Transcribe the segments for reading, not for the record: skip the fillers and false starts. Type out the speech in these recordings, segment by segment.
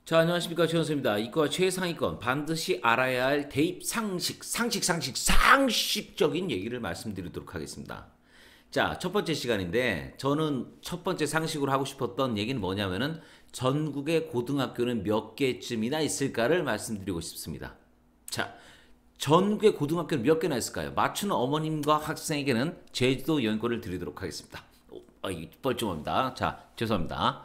자, 안녕하십니까. 최원수입니다. 이과 최상위권 반드시 알아야 할 대입 상식적인 얘기를 말씀드리도록 하겠습니다. 자, 첫 번째 시간인데 저는 첫 번째 상식으로 하고 싶었던 얘기는 뭐냐면은 전국의 고등학교는 몇 개쯤이나 있을까를 말씀드리고 싶습니다. 자, 전국의 고등학교는 몇 개나 있을까요? 맞추는 어머님과 학생에게는 제주도 여행권을 드리도록 하겠습니다. 뻘쭘합니다. 자, 죄송합니다.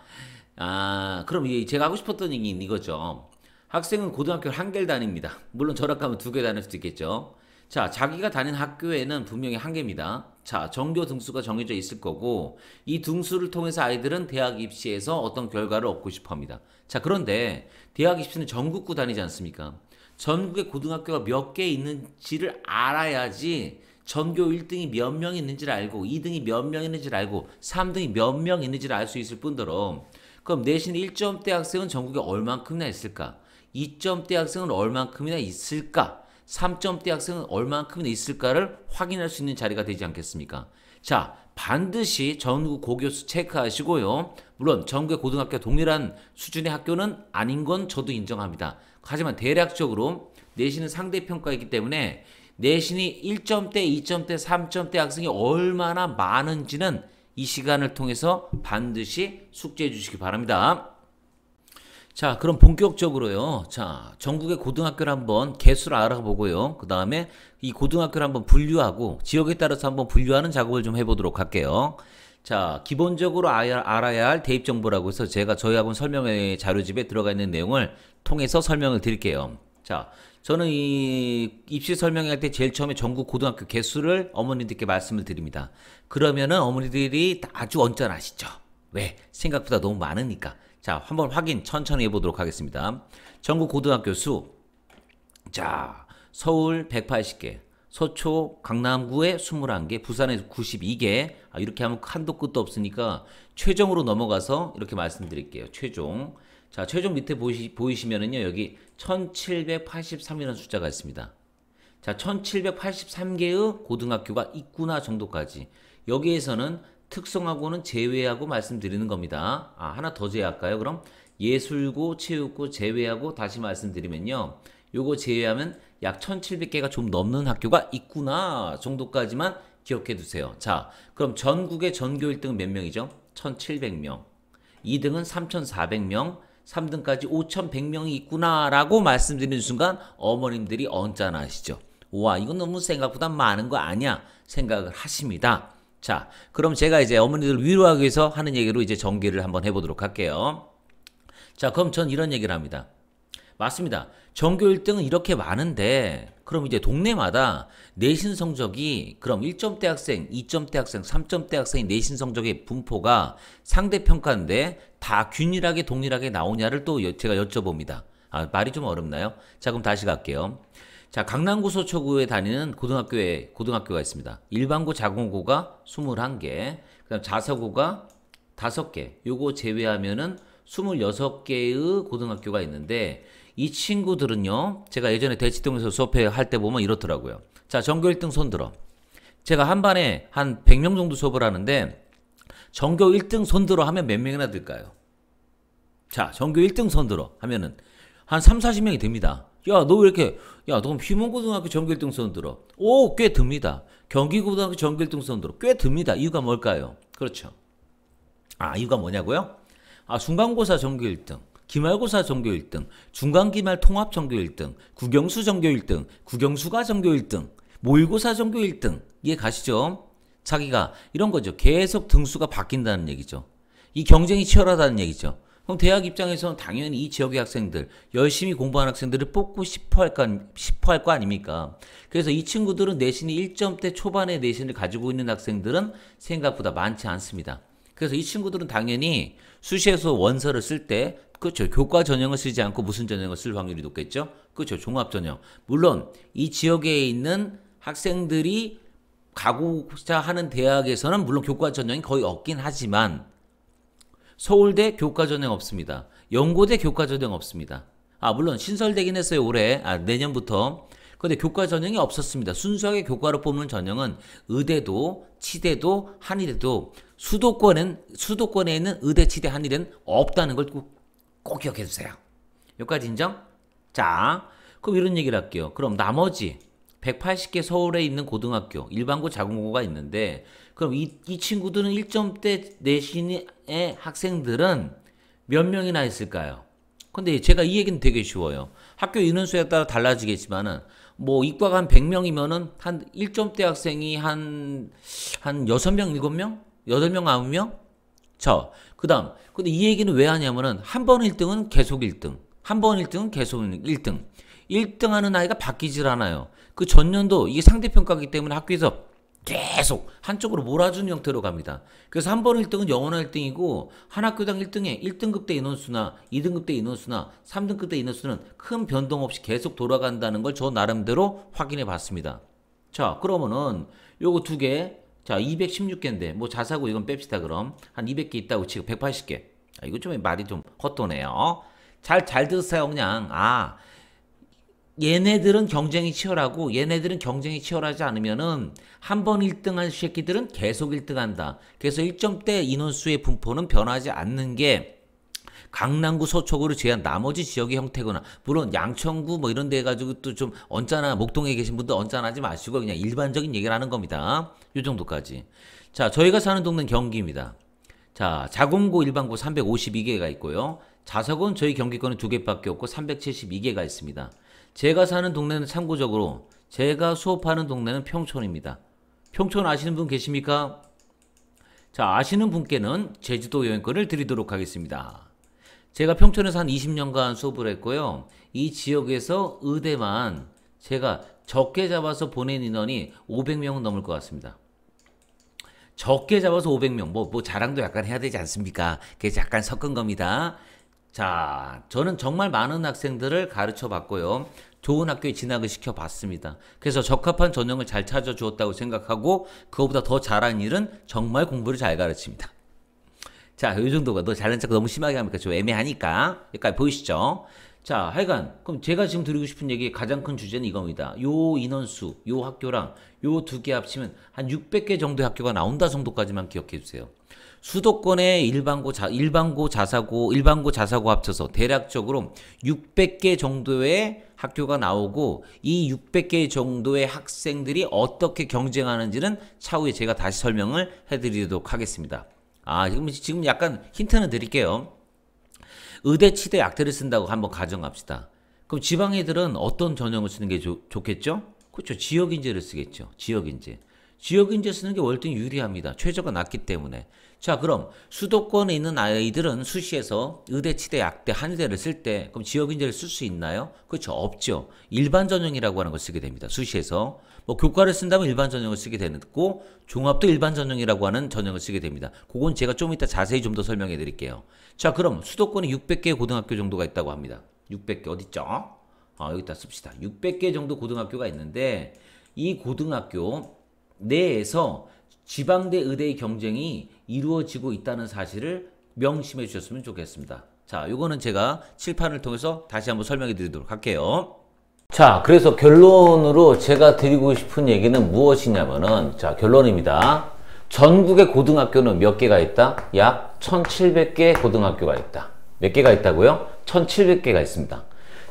그럼 제가 하고 싶었던 얘기는 이거죠. 학생은 고등학교를 한 개를 다닙니다. 물론 절학하면 두 개 다닐 수도 있겠죠. 자, 자기가 다닌 학교에는 분명히 한 개입니다. 자, 전교 등수가 정해져 있을 거고, 이 등수를 통해서 아이들은 대학 입시에서 어떤 결과를 얻고 싶어 합니다. 자, 그런데 대학 입시는 전국구 다니지 않습니까? 전국에 고등학교가 몇 개 있는지를 알아야지 전교 1등이 몇 명 있는지를 알고, 2등이 몇 명 있는지를 알고, 3등이 몇 명 있는지를 알 수 있을 뿐더러, 그럼 내신 1점대 학생은 전국에 얼만큼이나 있을까? 2점대 학생은 얼만큼이나 있을까? 3점대 학생은 얼만큼이나 있을까를 확인할 수 있는 자리가 되지 않겠습니까? 자, 반드시 전국 고교수 체크하시고요. 물론 전국의 고등학교 동일한 수준의 학교는 아닌 건 저도 인정합니다. 하지만 대략적으로 내신은 상대평가이기 때문에 내신이 1점대, 2점대, 3점대 학생이 얼마나 많은지는 이 시간을 통해서 반드시 숙지해 주시기 바랍니다. 자, 그럼 본격적으로요. 자, 전국의 고등학교를 한번 개수를 알아보고요. 그 다음에 이 고등학교를 한번 분류하고 지역에 따라서 한번 분류하는 작업을 좀 해보도록 할게요. 자, 기본적으로 알아야 할 대입 정보라고 해서 제가 저희 학원 설명회 자료집에 들어가 있는 내용을 통해서 설명을 드릴게요. 자, 저는 이 입시 설명회 할 때 제일 처음에 전국 고등학교 개수를 어머니들께 말씀을 드립니다. 그러면은 어머니들이 아주 언짢아하시죠. 왜? 생각보다 너무 많으니까. 자, 한번 확인 천천히 해보도록 하겠습니다. 전국 고등학교 수. 자, 서울 180개, 서초, 강남구에 21개, 부산에 92개. 이렇게 하면 한도 끝도 없으니까 최종으로 넘어가서 이렇게 말씀드릴게요. 최종. 자, 최종 밑에 보이시면은요, 여기 1783이라는 숫자가 있습니다. 자, 1783개의 고등학교가 있구나 정도까지. 여기에서는 특성화고는 제외하고 말씀드리는 겁니다. 하나 더 제외할까요? 그럼 예술고, 체육고 제외하고 다시 말씀드리면요. 요거 제외하면 약 1700개가 좀 넘는 학교가 있구나 정도까지만 기억해 두세요. 자, 그럼 전국의 전교 1등은 몇 명이죠? 1700명. 2등은 3400명. 3등까지 5100명이 있구나라고 말씀드리는 순간 어머님들이 언짢아하시죠. 와, 이건 너무 생각보다 많은 거 아니야 생각을 하십니다. 자, 그럼 제가 이제 어머니들 위로하기 위해서 하는 얘기로 이제 전개를 한번 해보도록 할게요. 자, 그럼 전 이런 얘기를 합니다. 맞습니다. 전교 1등은 이렇게 많은데 그럼 이제 동네마다 내신 성적이 그럼 1점대 학생, 2점대 학생, 3점대 학생의 내신 성적의 분포가 상대평가인데 다 균일하게 동일하게 나오냐를 또 제가 여쭤봅니다. 말이 좀 어렵나요? 자, 그럼 다시 갈게요. 자, 강남구 서초구에 다니는 고등학교가 있습니다. 일반고 자공고가 21개, 그다음 자서고가 5개. 요거 제외하면은 26개의 고등학교가 있는데 이 친구들은요, 제가 예전에 대치동에서 수업회 할 때 보면 이렇더라고요. 자, 전교 1등 손들어. 제가 한 반에 한 100명 정도 수업을 하는데 전교 1등 손들어 하면 몇 명이나 들까요? 자, 전교 1등 손들어 하면은 한 3, 40명이 됩니다. 야, 너 왜 이렇게, 야, 너 휘문고등학교 전교 1등 손들어. 오, 꽤 듭니다. 경기고등학교 전교 1등 손들어. 꽤 듭니다. 이유가 뭘까요? 그렇죠. 이유가 뭐냐고요? 중간고사 전교 1등. 기말고사 전교 1등, 중간기말 통합 전교 1등, 국영수 전교 1등, 국영수가 전교 1등, 모의고사 전교 1등. 이해 가시죠? 자기가 이런 거죠. 계속 등수가 바뀐다는 얘기죠. 이 경쟁이 치열하다는 얘기죠. 그럼 대학 입장에서는 당연히 이 지역의 학생들, 열심히 공부하는 학생들을 뽑고 싶어 할 거 아닙니까? 그래서 이 친구들은 내신이 1점대 초반의 내신을 가지고 있는 학생들은 생각보다 많지 않습니다. 그래서 이 친구들은 당연히 수시에서 원서를 쓸 때 그렇죠. 교과 전형을 쓰지 않고 무슨 전형을 쓸 확률이 높겠죠? 그렇죠. 종합 전형. 물론 이 지역에 있는 학생들이 가고자 하는 대학에서는 물론 교과 전형이 거의 없긴 하지만 서울대 교과 전형 없습니다. 연고대 교과 전형 없습니다. 물론 신설되긴 했어요. 올해. 내년부터. 근데 교과 전형이 없었습니다. 순수하게 교과로 뽑는 전형은 의대도, 치대도, 한의대도 수도권에 있는 의대, 치대, 한의대는 없다는 걸 꼭 기억해 주세요. 여기까지 인정? 자, 그럼 이런 얘기를 할게요. 그럼 나머지 180개 서울에 있는 고등학교, 일반고, 자공고가 있는데 그럼 이 친구들은 1점대 내신의 학생들은 몇 명이나 있을까요? 근데 제가 이 얘기는 되게 쉬워요. 학교 인원수에 따라 달라지겠지만은 뭐 이과가 한 100명이면은 한 1점대 학생이 한 6명, 7명? 8명, 9명? 그다음. 근데 이 얘기는 왜 하냐면은 한 번 1등은 계속 1등. 한 번 1등은 계속 1등. 1등 하는 아이가 바뀌질 않아요. 그 전년도 이게 상대평가이기 때문에 학교에서 계속 한쪽으로 몰아주는 형태로 갑니다. 그래서 한 번 1등은 영원한 1등이고 한 학교당 1등에 1등급 대 인원수나 2등급 대 인원수나 3등급 대 인원수는 큰 변동 없이 계속 돌아간다는 걸 저 나름대로 확인해 봤습니다. 자, 그러면은 요거 두 개, 자 216개인데 뭐 자사고 이건 뺍시다. 그럼 한 200개 있다고 치고 180개. 이거 좀 말이 좀 헛도네요. 잘 들으세요. 그냥 얘네들은 경쟁이 치열하고 얘네들은 경쟁이 치열하지 않으면은 한 번 1등한 새끼들은 계속 1등한다. 그래서 1점대 인원수의 분포는 변하지 않는 게 강남구 서초구를 제한 나머지 지역의 형태거나 물론 양천구 뭐 이런 데 가지고 또 좀 언짢아 목동에 계신 분들 언짢아하지 마시고 그냥 일반적인 얘기를 하는 겁니다. 요 정도까지. 자, 저희가 사는 동네는 경기입니다. 자, 자공고 일반고 352개가 있고요. 자석은 저희 경기권은 2개밖에 없고 372개가 있습니다. 제가 사는 동네는 참고적으로 제가 수업하는 동네는 평촌입니다. 평촌 아시는 분 계십니까? 자, 아시는 분께는 제주도 여행권을 드리도록 하겠습니다. 제가 평촌에서 한 20년간 수업을 했고요. 이 지역에서 의대만 제가 적게 잡아서 보낸 인원이 500명은 넘을 것 같습니다. 적게 잡아서 500명. 뭐 자랑도 약간 해야 되지 않습니까? 그게 약간 섞은 겁니다. 자, 저는 정말 많은 학생들을 가르쳐 봤고요. 좋은 학교에 진학을 시켜 봤습니다. 그래서 적합한 전형을 잘 찾아 주었다고 생각하고 그거보다 더 잘한 일은 정말 공부를 잘 가르칩니다. 자, 요 정도가 너 잘난 척 너무 심하게 하니까 좀 애매하니까 여기까지 보이시죠? 자, 하여간 그럼 제가 지금 드리고 싶은 얘기의 가장 큰 주제는 이겁니다. 요 인원수, 요 학교랑 요 두 개 합치면 한 600개 정도의 학교가 나온다 정도까지만 기억해 주세요. 수도권의 일반고 자사고 합쳐서 대략적으로 600개 정도의 학교가 나오고 이 600개 정도의 학생들이 어떻게 경쟁하는지는 차후에 제가 다시 설명을 해드리도록 하겠습니다. 지금 약간 힌트는 드릴게요. 의대, 치대, 약대를 쓴다고 한번 가정합시다. 그럼 지방 애들은 어떤 전형을 쓰는 게 좋겠죠? 그렇죠. 지역인재를 쓰겠죠. 지역인재 쓰는 게 월등히 유리합니다. 최저가 낮기 때문에. 자, 그럼 수도권에 있는 아이들은 수시에서 의대, 치대, 약대, 한의대를 쓸 때 그럼 지역인재를 쓸 수 있나요? 그렇죠. 없죠. 일반 전형이라고 하는 걸 쓰게 됩니다. 수시에서. 뭐 교과를 쓴다면 일반 전형을 쓰게 되고 종합도 일반 전형이라고 하는 전형을 쓰게 됩니다. 그건 제가 좀 이따 자세히 좀 더 설명해 드릴게요. 자, 그럼 수도권에 600개 고등학교 정도가 있다고 합니다. 600개 어딨죠? 여기다 씁시다. 600개 정도 고등학교가 있는데 이 고등학교 내에서 지방대 의대의 경쟁이 이루어지고 있다는 사실을 명심해 주셨으면 좋겠습니다. 자, 요거는 제가 칠판을 통해서 다시 한번 설명해 드리도록 할게요. 자, 그래서 결론으로 제가 드리고 싶은 얘기는 무엇이냐면은, 자, 결론입니다. 전국의 고등학교는 몇 개가 있다? 약 1700개 고등학교가 있다. 몇 개가 있다고요? 1700개가 있습니다.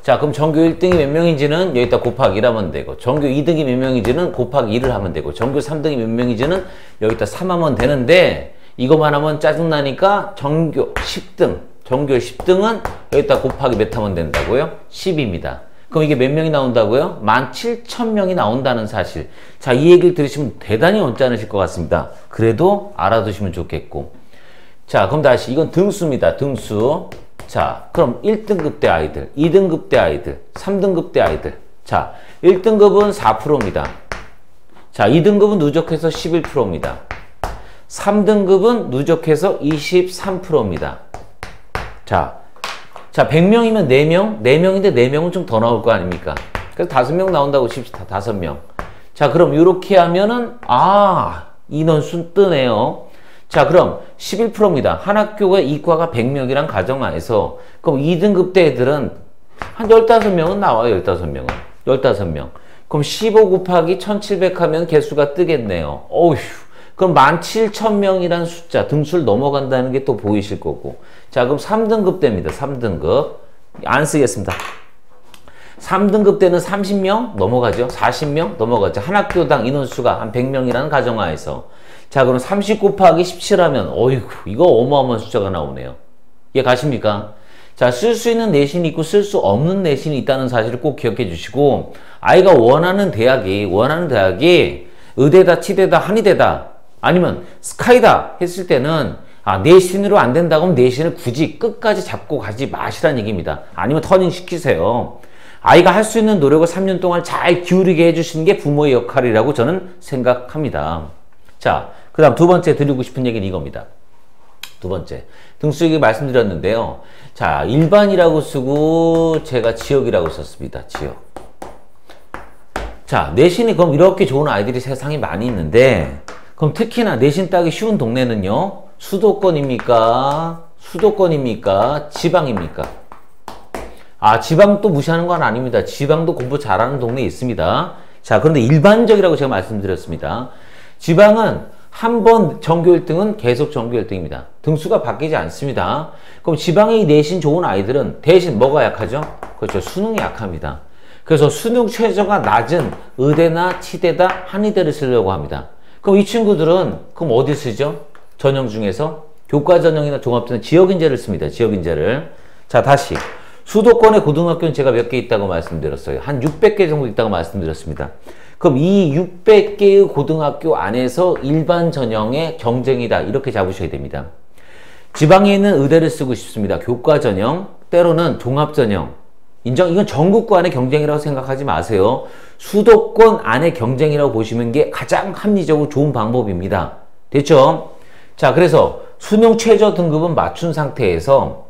자, 그럼 전교 1등이 몇 명인지는 여기다 곱하기 1 하면 되고, 전교 2등이 몇 명인지는 곱하기 1을 하면 되고, 전교 3등이 몇 명인지는 여기다 3 하면 되는데, 이것만 하면 짜증나니까 전교 10등은 여기다 곱하기 몇 하면 된다고요? 10입니다. 그럼 이게 몇 명이 나온다고요? 17,000명이 나온다는 사실. 자, 이 얘기를 들으시면 대단히 언짢으실 것 같습니다. 그래도 알아두시면 좋겠고. 자, 그럼 다시 이건 등수입니다. 등수. 자, 그럼 1등급 대 아이들, 2등급 대 아이들, 3등급 대 아이들. 자, 1등급은 4%입니다. 자, 2등급은 누적해서 11%입니다. 3등급은 누적해서 23%입니다. 자, 100명이면 4명? 4명인데 4명은 좀 더 나올 거 아닙니까? 그래서 5명 나온다고 칩시다. 5명. 자, 그럼 이렇게 하면은, 인원수 뜨네요. 자, 그럼 11%입니다. 한 학교가 이과가 100명이란 가정하에서 그럼 2등급 대 애들은 한 15명은 나와요. 15명은. 15명. 그럼 15 곱하기 1700 하면 개수가 뜨겠네요. 어휴. 그럼 17,000명이란 숫자, 등수를 넘어간다는 게 또 보이실 거고. 자, 그럼 3등급 됩니다. 3등급. 안 쓰겠습니다. 3등급 때는 30명 넘어가죠. 40명 넘어가죠. 한 학교당 인원수가 한 100명이라는 가정하에서. 자, 그럼 30 곱하기 17하면 어이구 이거 어마어마한 숫자가 나오네요. 이해 가십니까? 자, 쓸 수 있는 내신이 있고 쓸 수 없는 내신이 있다는 사실을 꼭 기억해 주시고, 아이가 원하는 대학이 의대다, 치대다, 한의대다, 아니면 스카이다 했을 때는 내신으로 안 된다고 하면 내신을 굳이 끝까지 잡고 가지 마시라는 얘기입니다. 아니면 터닝 시키세요. 아이가 할 수 있는 노력을 3년 동안 잘 기울이게 해주시는 게 부모의 역할이라고 저는 생각합니다. 자, 그 다음 두 번째 드리고 싶은 얘기는 이겁니다. 두 번째, 등수에게 말씀드렸는데요. 자, 일반이라고 쓰고 제가 지역이라고 썼습니다. 지역. 자, 내신이 그럼 이렇게 좋은 아이들이 세상에 많이 있는데, 그럼 특히나 내신 따기 쉬운 동네는요, 수도권입니까? 지방입니까? 지방 또 무시하는 건 아닙니다. 지방도 공부 잘하는 동네 있습니다. 자, 그런데 일반적이라고 제가 말씀드렸습니다. 지방은 한 번 전교 1등은 계속 전교 1등입니다. 등수가 바뀌지 않습니다. 그럼 지방의 내신 좋은 아이들은 대신 뭐가 약하죠? 그렇죠. 수능이 약합니다. 그래서 수능 최저가 낮은 의대나 치대다, 한의대를 쓰려고 합니다. 그럼 이 친구들은 그럼 어디 쓰죠? 전형 중에서 교과 전형이나 종합전형 지역인재를 씁니다. 지역인재를. 자, 다시 수도권의 고등학교는 제가 몇 개 있다고 말씀드렸어요. 한 600개 정도 있다고 말씀드렸습니다. 그럼 이 600개의 고등학교 안에서 일반 전형의 경쟁이다, 이렇게 잡으셔야 됩니다. 지방에 있는 의대를 쓰고 싶습니다. 교과 전형, 때로는 종합 전형. 이건 전국구 안의 경쟁이라고 생각하지 마세요. 수도권 안의 경쟁이라고 보시는 게 가장 합리적으로 좋은 방법입니다. 됐죠? 자, 그래서 수능 최저 등급은 맞춘 상태에서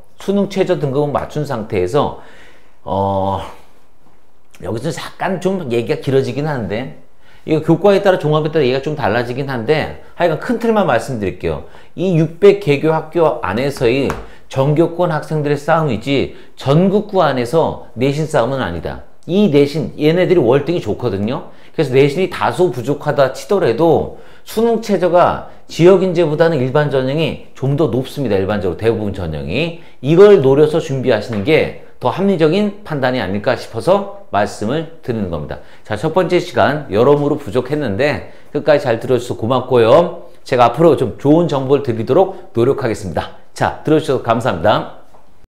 여기서 잠깐 좀 얘기가 길어지긴 하는데, 이거 교과에 따라 종합에 따라 얘기가 좀 달라지긴 한데, 하여간 큰 틀만 말씀드릴게요. 이 600 개교 학교 안에서의 전교권 학생들의 싸움이지 전국구 안에서 내신 싸움은 아니다. 이 내신, 얘네들이 월등히 좋거든요. 그래서 내신이 다소 부족하다 치더라도 수능 최저가 지역인재보다는 일반 전형이 좀 더 높습니다. 일반적으로 대부분 전형이. 이걸 노려서 준비하시는 게 더 합리적인 판단이 아닐까 싶어서 말씀을 드리는 겁니다. 자, 첫 번째 시간 여러모로 부족했는데 끝까지 잘 들어주셔서 고맙고요. 제가 앞으로 좀 좋은 정보를 드리도록 노력하겠습니다. 자, 들어주셔서 감사합니다.